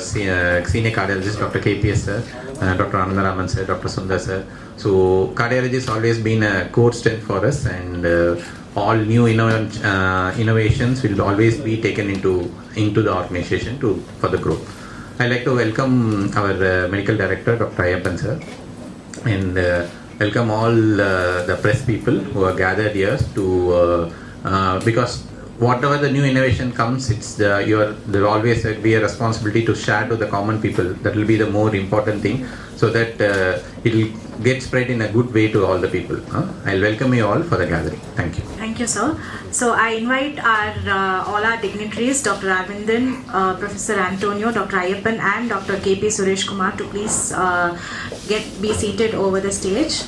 senior cardiologist, Dr. KPS sir, Dr. Anandaraman sir, Dr. Sundar sir. So cardiology has always been a core strength for us, and all new innovations will always be taken into the organization for the growth. I'd like to welcome our medical director, Dr. Ayyappan sir, and welcome all the press people who are gathered here to because whatever the new innovation comes, there will always be a responsibility to share to the common people. That will be the more important thing, so that it will get spread in a good way to all the people. I'll welcome you all for the gathering. Thank you. Thank you, sir. So I invite all our dignitaries, Dr. Arvindan, Professor Antonio, Dr. Ayyappan, and Dr. KP Suresh Kumar to please be seated over the stage.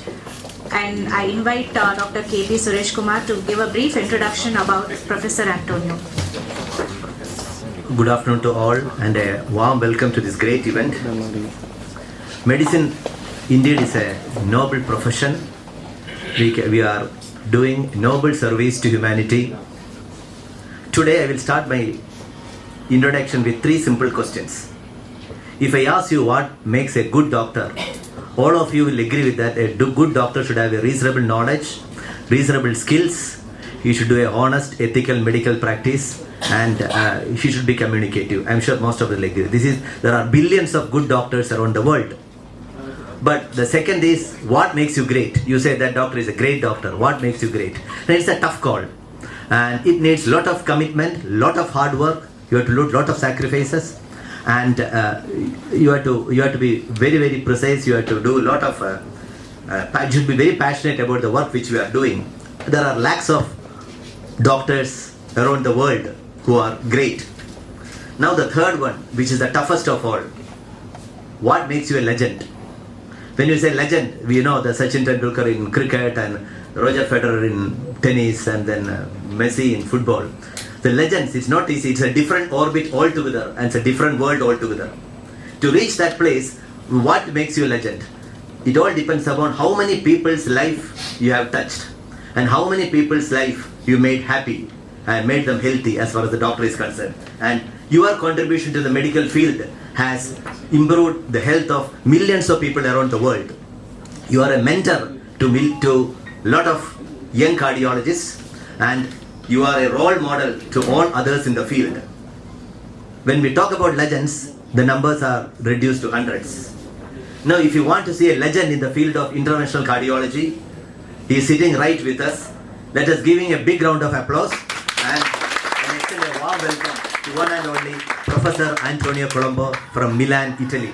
And I invite Dr. KP Suresh Kumar to give a brief introduction about Professor Antonio. Good afternoon to all, and a warm welcome to this great event. Medicine indeed is a noble profession. We are doing noble service to humanity. Today I will start my introduction with 3 simple questions. If I ask you what makes a good doctor, all of you will agree with that. A good doctor should have a reasonable knowledge, reasonable skills. He should do a honest, ethical medical practice, and he should be communicative. I'm sure most of you will agree. There are billions of good doctors around the world. But the second is, what makes you great? You say that doctor is a great doctor. What makes you great? And it's a tough call, and it needs lot of commitment, lot of hard work. You have to do lot of sacrifices, and you have to be very, very precise. You have to do a lot of you should be very passionate about the work which we are doing. There are lakhs of doctors around the world who are great. Now the third one, which is the toughest of all, what makes you a legend? When you say legend, we know the Sachin Tendulkar in cricket and Roger Federer in tennis, and then Messi in football. The legends, it's not easy. It's a different orbit altogether, and it's a different world altogether. To reach that place, what makes you a legend? It all depends upon how many people's life you have touched, and how many people's life you made happy and made them healthy as far as the doctor is concerned. And your contribution to the medical field has improved the health of millions of people around the world. You are a mentor to a lot of young cardiologists, and you are a role model to all others in the field. When we talk about legends, the numbers are reduced to hundreds. Now, if you want to see a legend in the field of interventional cardiology, he is sitting right with us. Let us give him a big round of applause and extend a warm welcome to one and only Professor Antonio Colombo from Milan, Italy.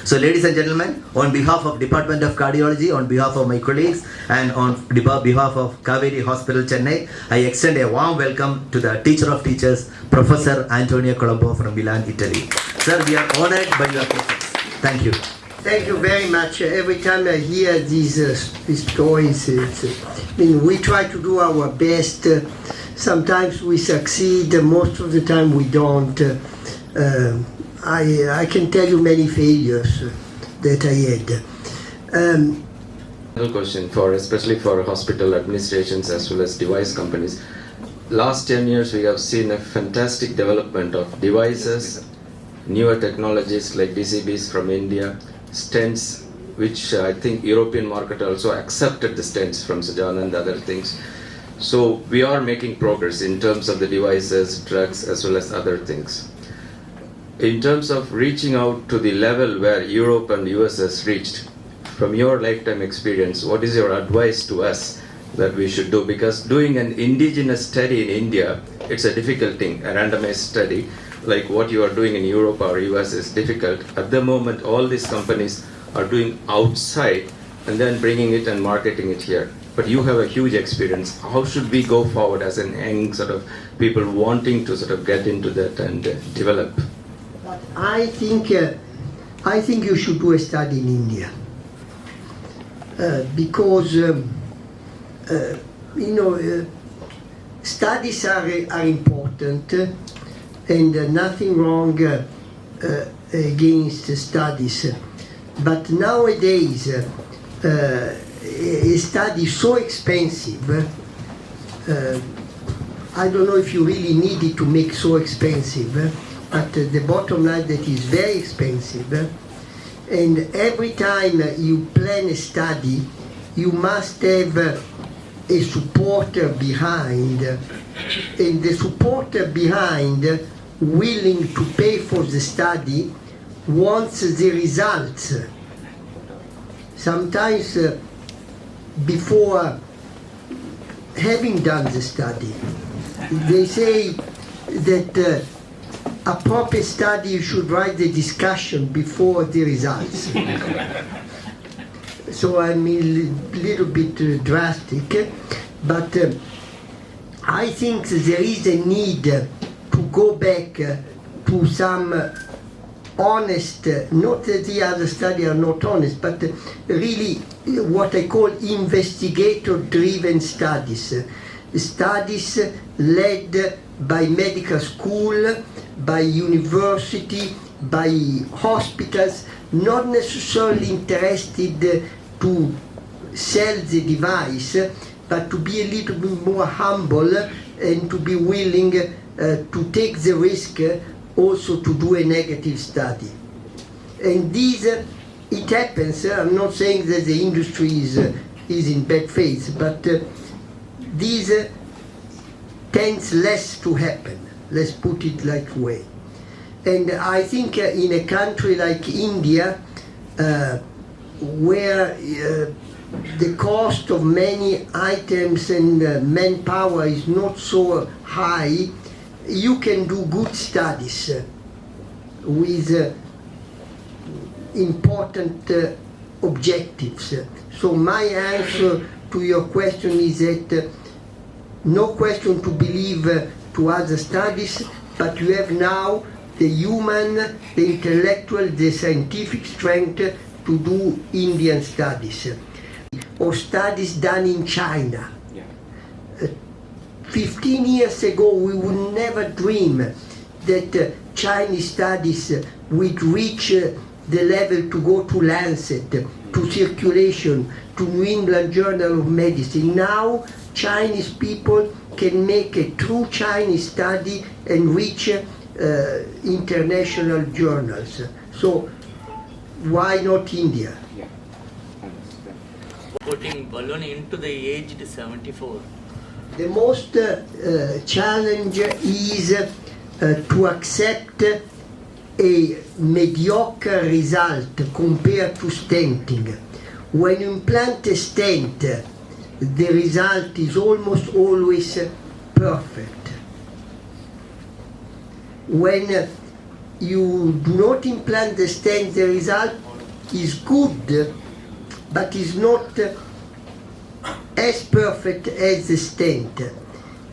So, ladies and gentlemen, on behalf of Department of Cardiology, on behalf of my colleagues, and on behalf of Kauvery Hospital Chennai, I extend a warm welcome to the teacher of teachers, Professor Antonio Colombo from Milan, Italy. Sir, we are honored by your presence. Thank you. Thank you very much. Every time I hear these stories, we try to do our best. Sometimes we succeed, most of the time we don't. I can tell you many failures that I had. Another question, especially for hospital administrations as well as device companies. Last 10 years we have seen a fantastic development of devices, newer technologies like DCBs from India, stents, which I think European market also accepted the stents from Sujan and other things. So we are making progress in terms of the devices, drugs, as well as other things. In terms of reaching out to the level where Europe and US has reached, from your lifetime experience, what is your advice to us that we should do? Because doing an indigenous study in India, it's a difficult thing, a randomized study, like what you are doing in Europe or US is difficult. At the moment, all these companies are doing outside and then bringing it and marketing it here. But you have a huge experience. How should we go forward as an young sort of people wanting to sort of get into that and develop? I think you should do a study in India because studies are important, and nothing wrong against studies. But nowadays, a study is so expensive. I don't know if you really need it to make so expensive. but the bottom line that is very expensive. And every time you plan a study, you must have a supporter behind, and the supporter behind, willing to pay for the study, wants the results. Sometimes before having done the study, they say that a proper study you should write the discussion before the results. So I'm a little bit drastic, but I think there is a need to go back to some honest, not that the other studies are not honest, but really what I call investigator-driven studies. Studies led by medical school, by university, by hospitals, not necessarily interested to sell the device, but to be a little bit more humble and to be willing to take the risk also to do a negative study. And this, it happens, I'm not saying that the industry is in bad faith, but this tends less to happen, let's put it that way. And I think in a country like India, where the cost of many items and manpower is not so high, you can do good studies with important objectives. So my answer to your question is that no question to believe to other studies, but you have now the human, the intellectual, the scientific strength to do Indian studies or studies done in China. 15 years ago we would never dream that Chinese studies would reach the level to go to Lancet, to Circulation, to New England Journal of Medicine. Now Chinese people can make a true Chinese study and reach international journals. So why not India? Putting balloon into the aged 74. The most challenge is to accept a mediocre result compared to stenting. When you implant a stent, the result is almost always perfect. When you do not implant the stent, the result is good, but is not as perfect as the stent.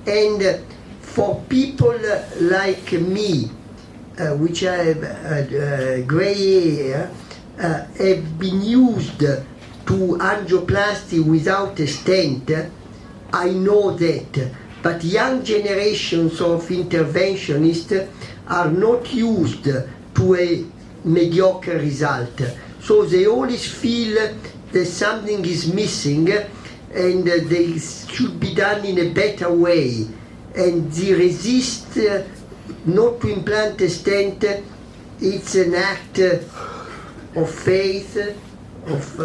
And for people like me, which I have gray hair, have been used to angioplasty without a stent, I know that. But young generations of interventionists are not used to a mediocre result. So they always feel that something is missing and they should be done in a better way. And they resist not to implant a stent. It's an act of faith, of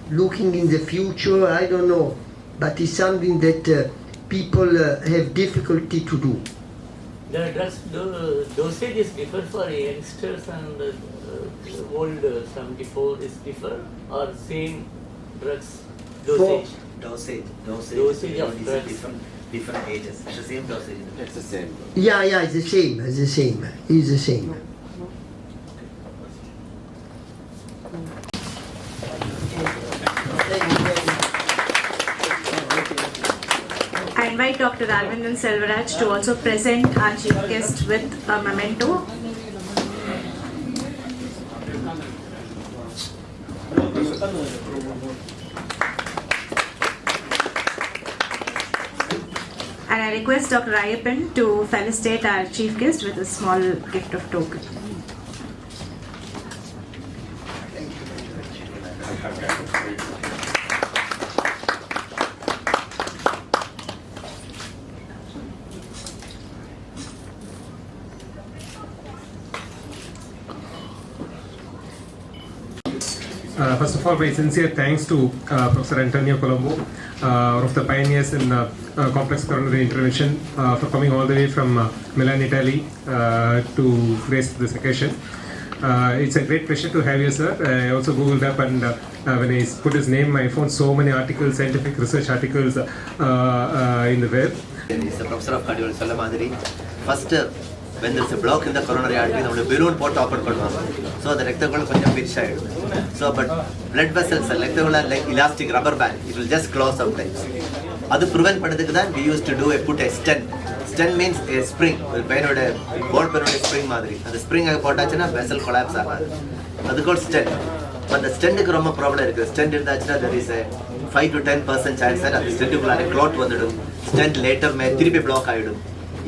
looking in the future, I don't know. But it's something that people have difficulty to do. The drugs dosages differ for youngsters and old 74 is differ or same drugs dosage? Dosage of drugs. different ages. It's the same dosage. It's the same. Yeah, it's the same, it's the same, it's the same. I invite Dr. Arvindan Selvaraj to also present our chief guest with a memento. And I request Dr. Ayyappan to felicitate our chief guest with a small gift of token. First of all, my sincere thanks to Professor Antonio Colombo, one of the pioneers in complex coronary intervention, for coming all the way from Milan, Italy, to grace this occasion. It's a great pleasure to have you, sir. I also googled up, and when I put his name, I found so many articles, scientific research articles in the web. He's a professor of cardiology, Solla Madri. First, when there's a block in the coronary artery, we balloon pot open பண்ணுவாங்க. So the rectal கொஞ்சம் pitch ஆயிடும். So but blood vessels, rectal are like elastic rubber band. It will just close sometimes. அது prevent பண்ணதுக்கு தான் we used to do put a stent. Stent means a spring. ஒரு பையனோட bone பையனோட spring மாதிரி. அந்த spring அங்க போட்டாச்சுன்னா vessel collapse ஆகாது. அது called stent. But the stent-க்கு ரொம்ப ப்ராப்ளம் இருக்கு. Stent இருந்தாச்சுன்னா there is a 5 to 10% chance that அந்த stent-க்குள்ளார clot வந்துடும். Stent later திருப்பி block ஆயிடும்.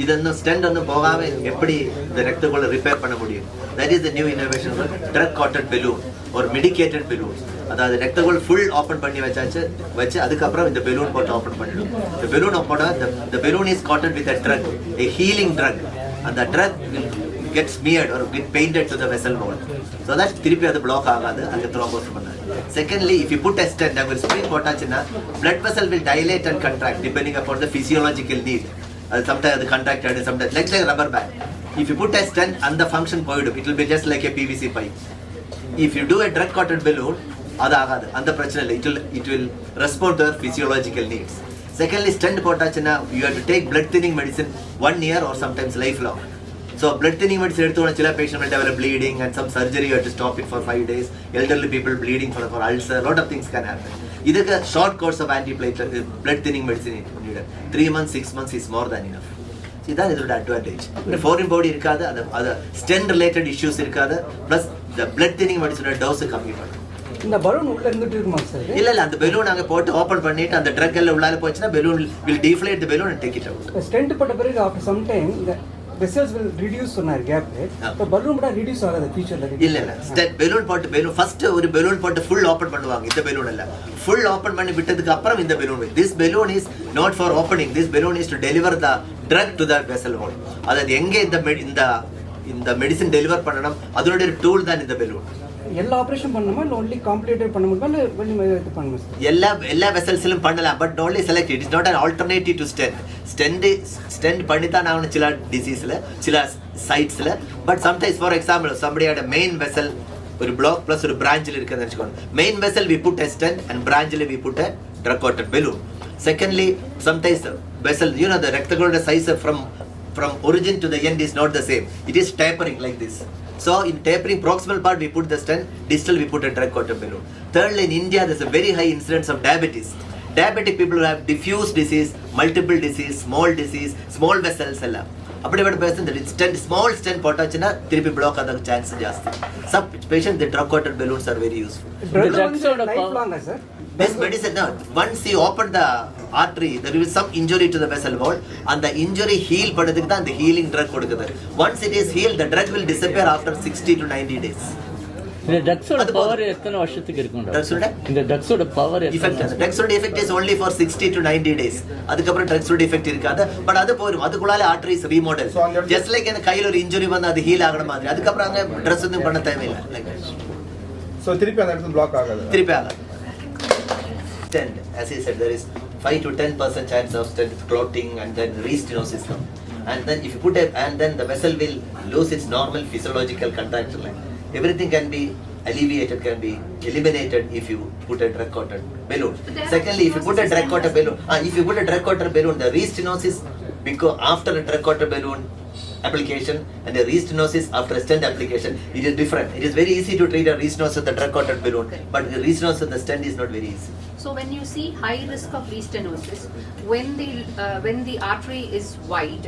இதொன்னும் ஸ்டெண்ட் ஒன்றும் போகாம எப்படி இந்த ரத்தக்குள்ள ரிப்பேர் பண்ண முடியும்? That is the new innovation of drug coated balloon or medicated balloon. அதாவது ரத்தக்குள்ள ஃபுல் ஓபன் பண்ணி வச்சு அதுக்கப்புறம் இந்த balloon போட்டு ஓபன் பண்ணிடும். The balloon போட்டா the balloon is coated with a drug, a healing drug, and the drug will get smeared or get painted to the vessel wall, so that திருப்பி அது block ஆகாது, அது thrombose பண்ணாது. Secondly, if you put a stent, அங்க spring போட்டாச்சுன்னா blood vessel will dilate and contract depending upon the physiological need. Sometimes the contract and sometimes like rubber band. If you put a stent and the function போய்டும், it will be just like a PVC pipe. If you do a drug coated balloon, அது ஆகாது, அந்த பிரச்சனை இல்லை. It will respond to the physiological needs. Secondly, stent போட்டாச்சுன்னா you have to take blood thinning medicine 1 year or sometimes lifelong. So blood thinning medicine எடுத்தோன்னா சில patient will develop bleeding and some surgery you have to stop it for 5 days. Elderly people bleeding for ulcer, lot of things can happen. இதுக்கு short course of antiplatelet blood thinning medicine needed. 3 months, 6 months is more than enough. இதான் இதோட advantage. foreign body இருக்காது, அது stent related issues இருக்காது, plus the blood thinning medicine dose கம்மி பண்ணும். இந்த balloon உள்ள இருந்துட்டு இருக்குமா சார்? இல்ல அந்த பலூன் அங்க போட்டு ஓபன் பண்ணிட்டு அந்த ட்ரக் எல்லாம் உள்ளால போச்சுன்னா balloon will deflate the balloon and take it out. Stent போட்ட பிறகு after some time the vessels will reduce சொன்னார் கேப். இப்போ பலூன் கூட reduce ஆகாத ஃபியூச்சர்ல? இல்ல ஸ்டென்ட் balloon போட்டு ஃபர்ஸ்ட் ஒரு balloon போட்டு full open பண்ணுவாங்க. இந்த balloon இல்ல, full open பண்ணி விட்டதுக்கு அப்புறம் இந்த balloon. This balloon is not for opening, this balloon is to deliver the drug to the vessel wall. அதாவது எங்க இந்த மெடிசின் டெலிவர் பண்ணணும் அதோட டூல் தான் இந்த balloon. எல்லா ஆபரேஷன் பண்ணணுமா இல்ல only complicated பண்ண முடியுமா இல்ல வெளிய இது பண்ணணுமா சார்? எல்லா வெசல்ஸ்லயும் பண்ணலாம், but only select it is not an alternative to stent பண்ணிட்டா நான் சில டிசீஸ்ல சில சைட்ஸ்ல, but sometimes for example somebody had a main vessel ஒரு block plus ஒரு branchல இருக்குன்னு வெச்சுக்கோங்க. main vessel we put a stent and branchல we put a drug coated balloon. Secondly, sometimes vessel the rectal size from origin to the end is not the same, it is tapering like this. So in tapering proximal part we put the stent, distal we put a drug coated balloon. Thirdly, in India there is a very high incidence of diabetes. Diabetic people who have diffuse disease, multiple disease, small vessels எல்லாம் அப்படிப்பட்ட patient the stent, small stent போட்டாச்சுன்னா திருப்பி block ஆக chance ஜாஸ்தி. Some patients the drug coated balloons are very useful. Life லாங்கா sir? This medicine, now, once you open the artery, there will be some injury to the vessel wall, and the injury heal padadhukku dhaan the healing drug kodukudhu. Once it is healed, the drug will disappear after 60 to 90 days. இந்த ட்ரக்ஸோட power எத்தனை வருஷத்துக்கு இருக்கும்? இந்த ட்ரக்ஸோட power ட்ரக்ஸோட effect is only for 60 to 90 days. அதுக்கப்புறம் ட்ரக்ஸோட effect இருக்காது, பட் அது போயிடும். அதுக்குள்ளால ஆர்டரிஸ் ரீமாடல், ஜஸ்ட் லைக் இந்த கையில ஒரு இன்ஜுரி வந்து அது ஹீல் ஆகற மாதிரி. அதுக்கப்புறம் அங்க ட்ரெஸ் எதுவும் பண்ண தேவையில்லை. லைக் சோ திருப்பி அந்த இடத்துல பிளாக் ஆகாது, திருப்பி ஆகாது. Stent, as I said, there is 5 to 10% chance of stent clotting and then restenosis come. And then if you put and then the vessel will lose its normal physiological contraction line. Everything can be alleviated, can be eliminated if you put a drug coated balloon. Secondly, if you put a drug coated balloon, the restenosis because after a drug coated balloon application and the restenosis after a stent application, it is different. It is very easy to treat a restenosis of the drug coated balloon, but the restenosis of the stent is not very easy. So when you see high risk of restenosis, when the artery is wide,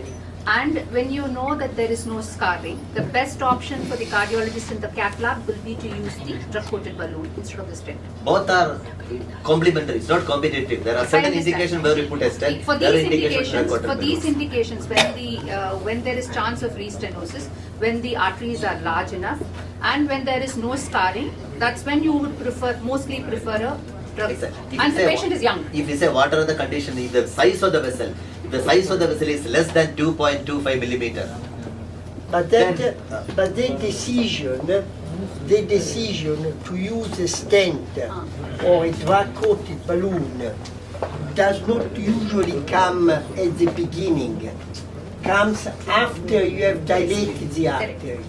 and when you know that there is no scarring, the best option for the cardiologist in the cath lab will be to use the drug coated balloon instead of the stent. Both are complementary, it's not competitive. There are certain indications where we put a stent. For these indications, when there is chance of restenosis, when the arteries are large enough, and when there is no scarring, that's when you would mostly prefer a drug. Exactly. And the patient is young. If you say what are the conditions, if the size of the vessel, if the size of the vessel is less than 2.25 millimeter, but that decision the decision to use a stent or a drug-coated balloon does not usually come at the beginning. Comes after you have dilated the artery.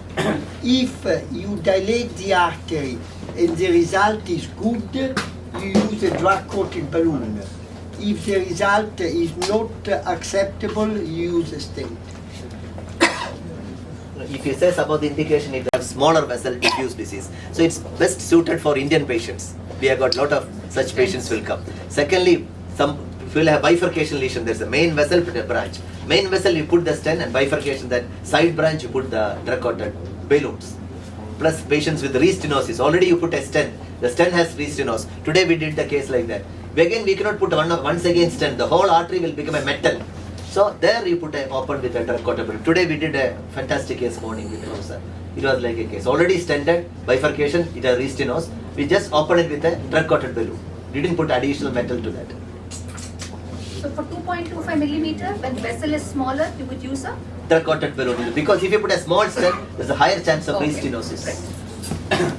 If you dilate the artery and the result is good, you use a drug-coated balloon. If the result is not acceptable, you use a stent. If you say about the indication, it has smaller vessel diffuse disease. So it's best suited for Indian patients. We have got a lot of such patients will come. Secondly, if you will have bifurcation lesion, there's a main vessel branch. Main vessel you put the stent, and bifurcation, that side branch you put the drug-coated balloons. Plus patients with restenosis, already you put a stent. The stent has restenosis. Today we did the case like that. Again we cannot put once again stent. The whole artery will become a metal. So there you put a open with a drug-coated balloon. Today we did a fantastic case morning with the It was like a case. Already stented, bifurcation, it has restenosis. We just opened it with a drug-coated balloon. Didn't put additional metal to that. So for 2.25 millimeter, when vessel is smaller, you would use a Drug-coated balloon. Because if you put a small stent, there's a higher chance of restenosis. Right.